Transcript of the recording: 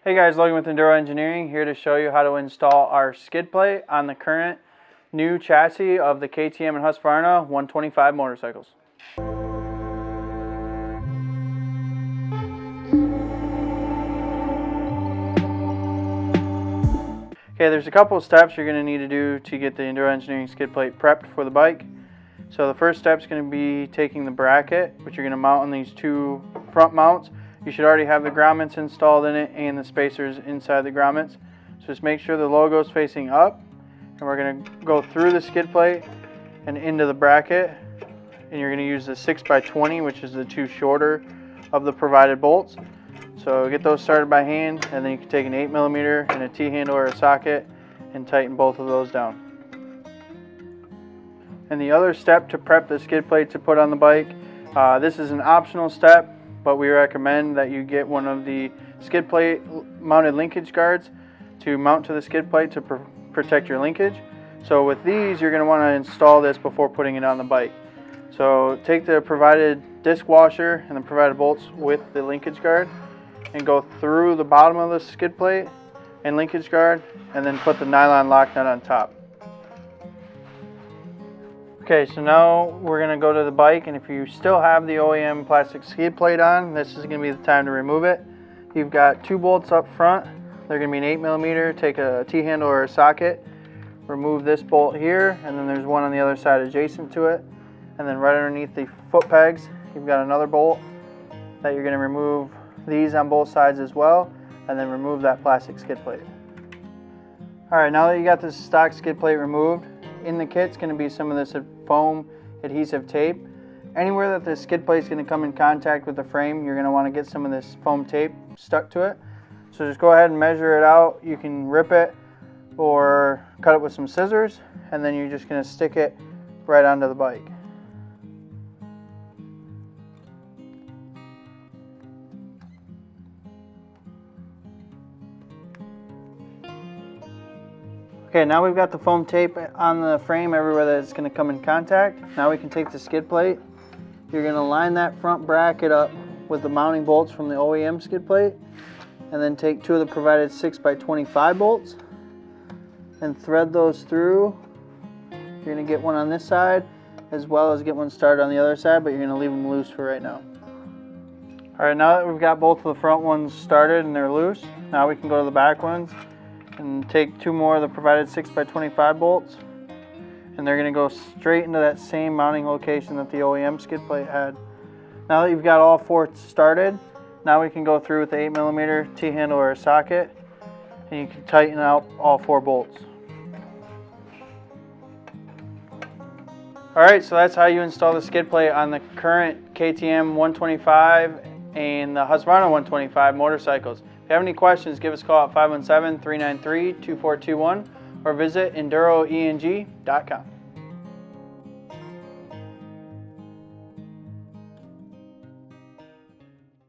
Hey guys, Logan with Enduro Engineering, here to show you how to install our skid plate on the current new chassis of the KTM and Husqvarna 125 motorcycles. Okay, there's a couple of steps you're going to need to do to get the Enduro Engineering skid plate prepped for the bike. So the first step is going to be taking the bracket, which you're going to mount on these two front mounts. You should already have the grommets installed in it and the spacers inside the grommets. So just make sure the logo is facing up, and we're going to go through the skid plate and into the bracket. And you're going to use the 6x20, which is the two shorter of the provided bolts. So get those started by hand, and then you can take an 8mm and a T-handle or a socket and tighten both of those down. And the other step to prep the skid plate to put on the bike, this is an optional step, but we recommend that you get one of the skid plate mounted linkage guards to mount to the skid plate to protect your linkage. So with these, you're going to want to install this before putting it on the bike. So take the provided disc washer and the provided bolts with the linkage guard and go through the bottom of the skid plate and linkage guard, and then put the nylon lock nut on top. Okay, so now we're going to go to the bike, and if you still have the OEM plastic skid plate on, this is going to be the time to remove it. You've got two bolts up front. They're going to be an 8mm. Take a T-handle or a socket, remove this bolt here, and then there's one on the other side adjacent to it. And then right underneath the foot pegs, you've got another bolt that you're going to remove these on both sides as well, and then remove that plastic skid plate. Alright, now that you got this stock skid plate removed, in the kit's going to be some of this foam adhesive tape. Anywhere that the skid plate is going to come in contact with the frame, you're going to want to get some of this foam tape stuck to it. So just go ahead and measure it out. You can rip it or cut it with some scissors, and then you're just going to stick it right onto the bike. Okay, now we've got the foam tape on the frame everywhere that it's going to come in contact. Now we can take the skid plate. You're going to line that front bracket up with the mounting bolts from the OEM skid plate, and then take two of the provided 6x25 bolts and thread those through. You're going to get one on this side as well as get one started on the other side, but you're going to leave them loose for right now. Alright, now that we've got both of the front ones started and they're loose, now we can go to the back ones and take two more of the provided 6x25 bolts, and they're going to go straight into that same mounting location that the OEM skid plate had. Now that you've got all four started, now we can go through with the 8mm T-handle or a socket, and you can tighten out all four bolts. Alright, so that's how you install the skid plate on the current KTM 125 and the Husqvarna 125 motorcycles. If you have any questions, give us a call at 517-393-2421 or visit EnduroENG.com.